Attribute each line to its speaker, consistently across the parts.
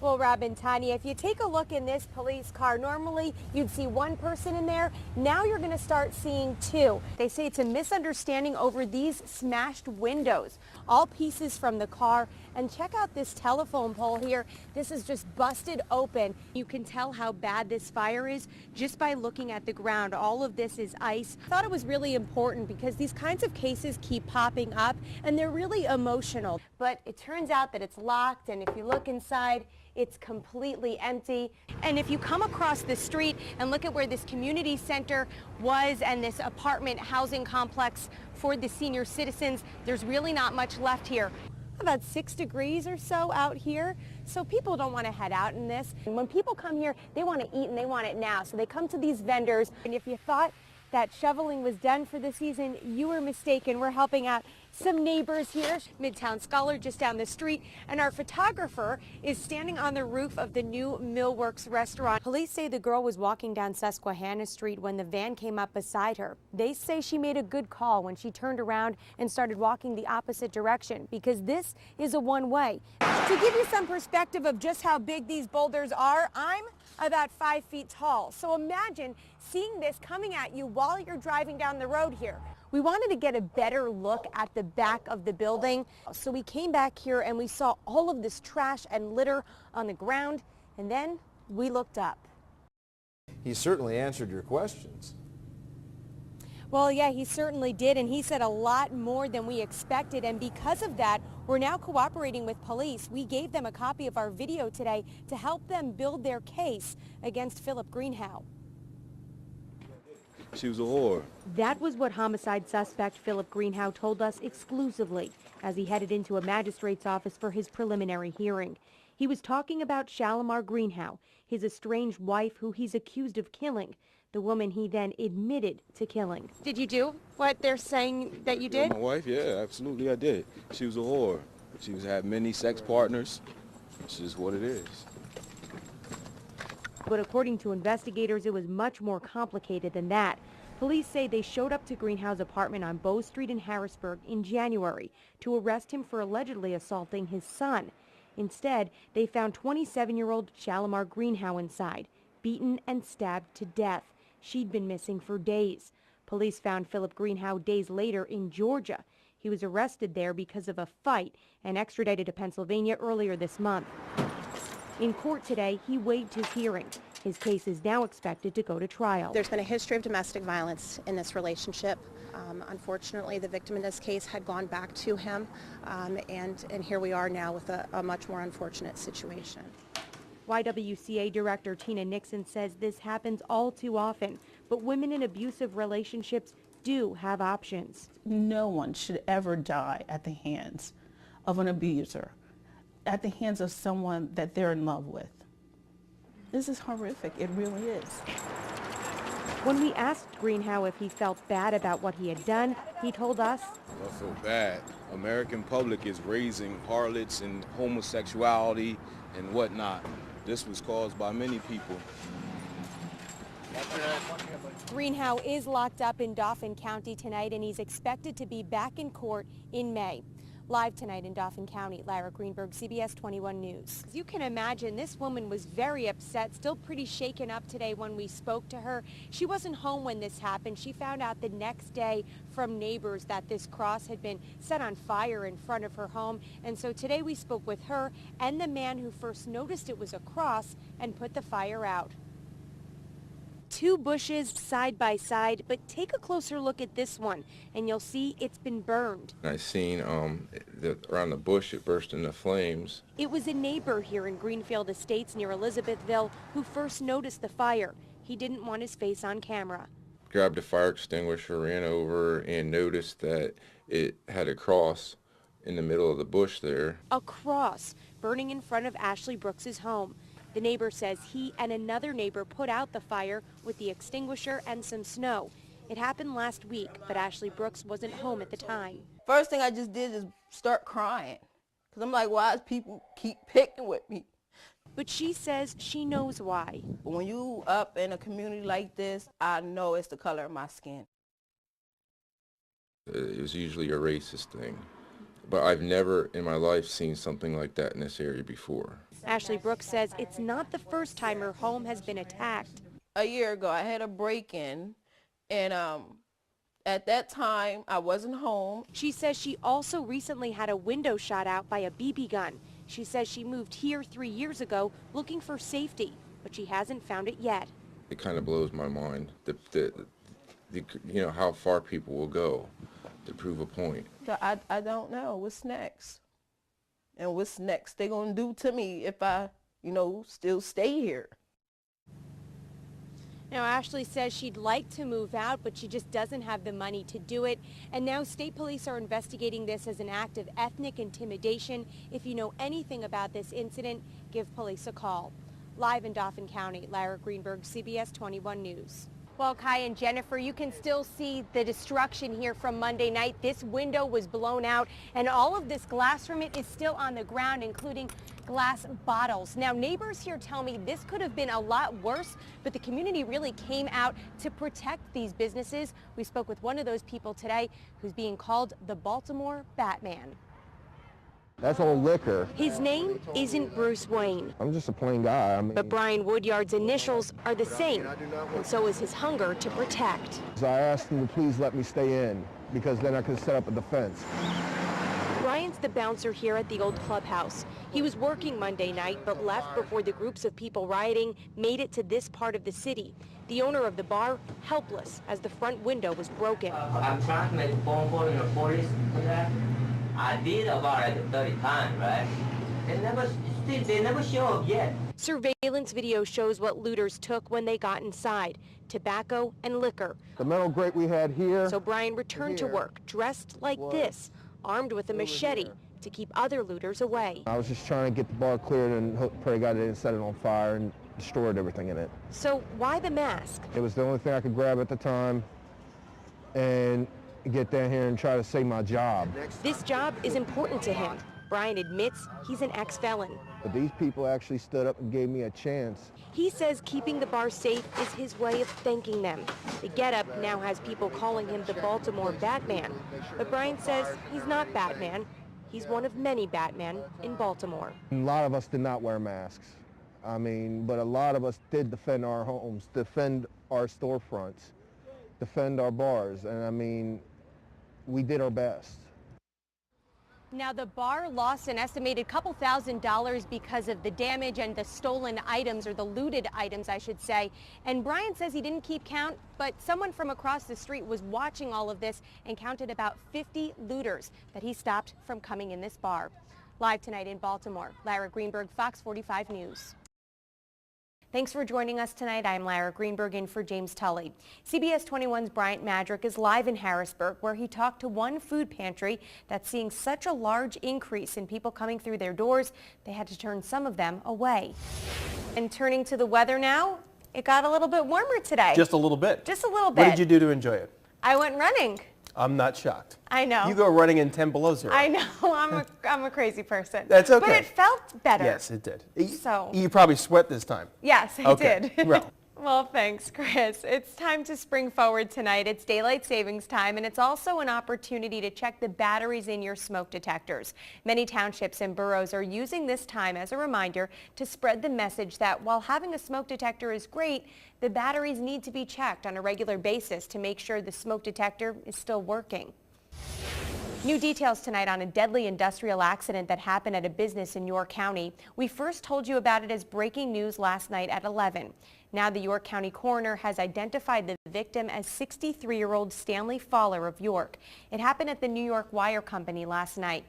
Speaker 1: Well, Rob and Tanya, if you take a look in this police car, normally you'd see one person in there. Now you're going to start seeing two. They say it's a misunderstanding over these smashed windows. All pieces from the car. And check out this telephone pole here. This is just busted open. You can tell how bad this fire is just by looking at the ground. All of this is ice. I thought it was really important because these kinds of cases keep popping up and they're really emotional. But it turns out that it's locked, and if you look inside, it's completely empty. And if you come across the street and look at where this community center was and this apartment housing complex for the senior citizens, there's really not much left here. About 6 degrees or so out here, so people don't want to head out in this. And when people come here, they want to eat and they want it now, so they come to these vendors. And if you thought that shoveling was done for the season, you were mistaken. We're helping out some neighbors here. Midtown Scholar just down the street, and our photographer is standing on the roof of the new Millworks restaurant. Police say the girl was walking down Susquehanna Street when the van came up beside her. They say she made a good call when she turned around and started walking the opposite direction, because this is a one-way. To give you some perspective of just how big these boulders are, I'm about 5 feet tall. So imagine seeing this coming at you while you're driving down the road here. We wanted to get a better look at the back of the building, so we came back here and we saw all of this trash and litter on the ground, and then we looked up.
Speaker 2: He certainly answered your questions.
Speaker 1: Well, yeah, he certainly did, and he said a lot more than we expected, and because of that, we're now cooperating with police. We gave them a copy of our video today to help them build their case against Philip Greenhow.
Speaker 3: She was a whore.
Speaker 1: That was what homicide suspect Philip Greenhow told us exclusively as he headed into a magistrate's office for his preliminary hearing. He was talking about Shalimar Greenhow, his estranged wife who he's accused of killing, the woman he then admitted to killing. Did you do what they're saying that you did?
Speaker 3: My wife, yeah, absolutely I did. She was a whore. She had many sex partners. It's just what it is.
Speaker 1: But according to investigators, it was much more complicated than that. Police say they showed up to Greenhow's apartment on Bow Street in Harrisburg in January to arrest him for allegedly assaulting his son. Instead, they found 27-year-old Shalimar Greenhow inside, beaten and stabbed to death. She'd been missing for days. Police found Philip Greenhow days later in Georgia. He was arrested there because of a fight and extradited to Pennsylvania earlier this month. In court today, he waived his hearing. His case is now expected to go to trial.
Speaker 4: There's been a history of domestic violence in this relationship. Unfortunately, the victim in this case had gone back to him, and here we are now with a much more unfortunate situation.
Speaker 1: YWCA Director Tina Nixon says this happens all too often, but women in abusive relationships do have options.
Speaker 5: No one should ever die at the hands of an abuser, at the hands of someone that they're in love with. This is horrific. It really is.
Speaker 1: When we asked Greenhow if he felt bad about what he had done, he told us,
Speaker 3: I feel bad. American public is raising harlots and homosexuality and whatnot. This was caused by many people.
Speaker 1: Greenhow is locked up in Dauphin County tonight, and he's expected to be back in court in May. Live tonight in Dauphin County, Lara Greenberg, CBS 21 News. As you can imagine, this woman was very upset, still pretty shaken up today when we spoke to her. She wasn't home when this happened. She found out the next day from neighbors that this cross had been set on fire in front of her home. And so today we spoke with her and the man who first noticed it was a cross and put the fire out. Two bushes side by side, but take a closer look at this one and you'll see it's been burned.
Speaker 6: I seen around the bush it burst into flames.
Speaker 1: It was a neighbor here in Greenfield Estates near Elizabethville who first noticed the fire. He didn't want his face on camera.
Speaker 6: Grabbed a fire extinguisher, ran over, and noticed that it had a cross in the middle of the bush there.
Speaker 1: A cross burning in front of Ashley Brooks's home. The neighbor says he and another neighbor put out the fire with the extinguisher and some snow. It happened last week, but Ashley Brooks wasn't home at the time.
Speaker 7: First thing I just did is start crying, because I'm like, why does people keep picking with me?
Speaker 1: But she says she knows why.
Speaker 7: When you up in a community like this, I know it's the color of my skin.
Speaker 6: It was usually a racist thing. but I've never in my life seen something like that in this area before.
Speaker 1: Ashley Brooks says it's not the first time her home has been attacked.
Speaker 7: A year ago, I had a break-in, and at that time, I wasn't home.
Speaker 1: She says she also recently had a window shot out by a BB gun. She says she moved here 3 years ago looking for safety, but she hasn't found it yet.
Speaker 6: It kind of blows my mind, how far people will go to prove a point.
Speaker 7: So I don't know what's next. And what's next they're going to do to me if I, still stay here.
Speaker 1: Now, Ashley says she'd like to move out, but she just doesn't have the money to do it. And now state police are investigating this as an act of ethnic intimidation. If you know anything about this incident, give police a call. Live in Dauphin County, Lara Greenberg, CBS 21 News. Well, Kai and Jennifer, you can still see the destruction here from Monday night. This window was blown out, and all of this glass from it is still on the ground, including glass bottles. Now, neighbors here tell me this could have been a lot worse, but the community really came out to protect these businesses. We spoke with one of those people today who's being called the Baltimore Batman.
Speaker 8: That's all liquor.
Speaker 1: His name isn't Bruce Wayne.
Speaker 8: I'm just a plain guy.
Speaker 1: But Brian Woodyard's initials are the same, and so is his hunger to protect.
Speaker 8: So I asked him to please let me stay in, because then I could set up a defense.
Speaker 1: Brian's the bouncer here at the old clubhouse. He was working Monday night, but left before the groups of people rioting made it to this part of the city. The owner of the bar, helpless, as the front window was broken.
Speaker 9: I'm trying to make a phone call to the police. I did about 30 times, right? They never show up yet.
Speaker 1: Surveillance video shows what looters took when they got inside: tobacco and liquor.
Speaker 8: The metal grate we had here.
Speaker 1: So Brian returned to work dressed like this, armed with a machete to keep other looters away.
Speaker 8: I was just trying to get the bar cleared and pray God didn't set it on fire and destroyed everything in it.
Speaker 1: So why the mask?
Speaker 8: It was the only thing I could grab at the time and get down here and try to save my job.
Speaker 1: This job is important to him. Brian admits he's an ex-felon.
Speaker 8: But these people actually stood up and gave me a chance.
Speaker 1: He says keeping the bar safe is his way of thanking them. The Get-Up now has people calling him the Baltimore Batman. But Brian says he's not Batman. He's one of many Batmen in Baltimore.
Speaker 8: A lot of us did not wear masks. But a lot of us did defend our homes, defend our storefronts, defend our bars, and we did our best.
Speaker 1: Now, the bar lost an estimated couple $1,000s because of the damage and the stolen items, or the looted items, I should say. And Brian says he didn't keep count, but someone from across the street was watching all of this and counted about 50 looters that he stopped from coming in this bar. Live tonight in Baltimore, Lara Greenberg, Fox 45 News. Thanks for joining us tonight. I'm Lara Greenberg in for James Tully. CBS 21's Bryant Madrick is live in Harrisburg, where he talked to one food pantry that's seeing such a large increase in people coming through their doors, they had to turn some of them away. And turning to the weather now, it got a little bit warmer today.
Speaker 10: Just a little bit.
Speaker 1: Just a little bit.
Speaker 10: What did you do to enjoy it?
Speaker 1: I went running.
Speaker 10: I'm not shocked.
Speaker 1: I know.
Speaker 10: You go running in 10 below zero.
Speaker 1: I know. I'm a crazy person.
Speaker 10: That's okay.
Speaker 1: But it felt better.
Speaker 10: Yes, it did.
Speaker 1: So.
Speaker 10: You probably sweat this time.
Speaker 1: Yes, I
Speaker 10: did.
Speaker 1: Well, thanks, Chris. It's time to spring forward tonight. It's daylight savings time, and it's also an opportunity to check the batteries in your smoke detectors. Many townships and boroughs are using this time as a reminder to spread the message that while having a smoke detector is great, the batteries need to be checked on a regular basis to make sure the smoke detector is still working. New details tonight on a deadly industrial accident that happened at a business in York County. We first told you about it as breaking news last night at 11. Now the York County coroner has identified the victim as 63-year-old Stanley Fowler of York. It happened at the New York Wire Company last night.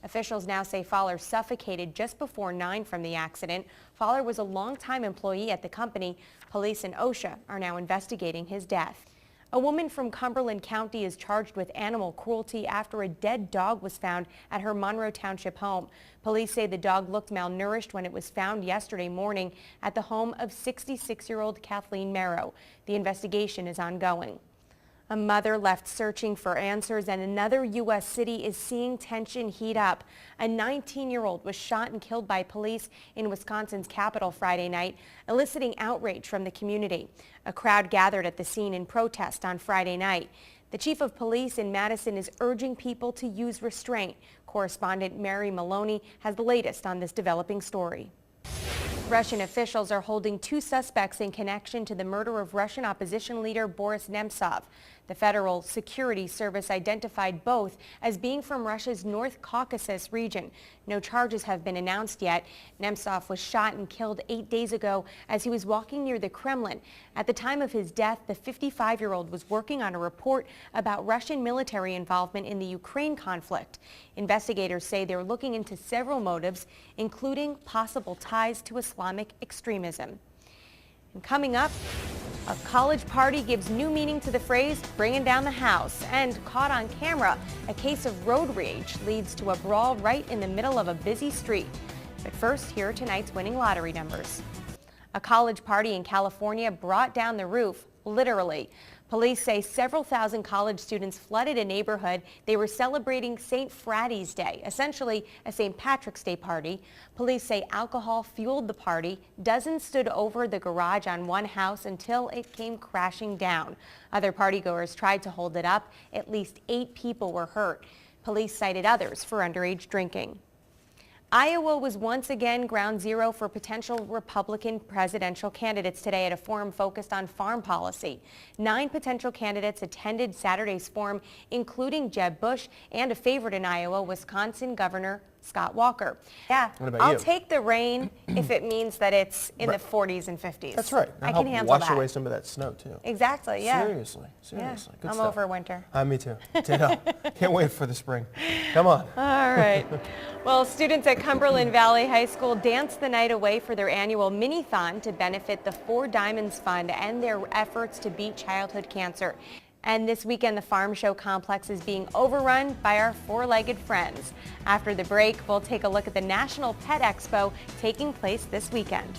Speaker 1: Officials now say Fowler suffocated just before 9 from the accident. Fowler was a longtime employee at the company. Police and OSHA are now investigating his death. A woman from Cumberland County is charged with animal cruelty after a dead dog was found at her Monroe Township home. Police say the dog looked malnourished when it was found yesterday morning at the home of 66-year-old Kathleen Merrow. The investigation is ongoing. A mother left searching for answers, and another U.S. city is seeing tension heat up. A 19-year-old was shot and killed by police in Wisconsin's capital Friday night, eliciting outrage from the community. A crowd gathered at the scene in protest on Friday night. The chief of police in Madison is urging people to use restraint. Correspondent Mary Maloney has the latest on this developing story. Russian officials are holding 2 suspects in connection to the murder of Russian opposition leader Boris Nemtsov. The Federal Security Service identified both as being from Russia's North Caucasus region. No charges have been announced yet. Nemtsov was shot and killed 8 days ago as he was walking near the Kremlin. At the time of his death, the 55-year-old was working on a report about Russian military involvement in the Ukraine conflict. Investigators say they're looking into several motives, including possible ties to Islamic extremism. And coming up, a college party gives new meaning to the phrase bringing down the house. And caught on camera, a case of road rage leads to a brawl right in the middle of a busy street. But first, here are tonight's winning lottery numbers. A college party in California brought down the roof, literally. Police say several thousand college students flooded a neighborhood. They were celebrating St. Fratty's Day, essentially a St. Patrick's Day party. Police say alcohol fueled the party. Dozens stood over the garage on one house until it came crashing down. Other partygoers tried to hold it up. At least 8 people were hurt. Police cited others for underage drinking. Iowa was once again ground zero for potential Republican presidential candidates today at a forum focused on farm policy. 9 potential candidates attended Saturday's forum, including Jeb Bush and a favorite in Iowa, Wisconsin Governor Scott Walker. Yeah,
Speaker 10: What about
Speaker 1: I'll
Speaker 10: you?
Speaker 1: take the rain if it means that it's in the 40s and 50s.
Speaker 10: That's right.
Speaker 1: I
Speaker 10: Help
Speaker 1: can handle
Speaker 10: wash
Speaker 1: that.
Speaker 10: away some of that snow, too.
Speaker 1: Exactly, yeah.
Speaker 10: Seriously.
Speaker 1: Yeah,
Speaker 10: Good
Speaker 1: I'm
Speaker 10: stuff.
Speaker 1: over winter.
Speaker 10: Me too. Ditto. Can't wait for the spring. Come on.
Speaker 1: All right. Well, students at Cumberland Valley High School danced the night away for their annual mini-thon to benefit the 4 Diamonds Fund and their efforts to beat childhood cancer. And this weekend, the Farm Show complex is being overrun by our 4-legged friends. After the break, we'll take a look at the National Pet Expo taking place this weekend.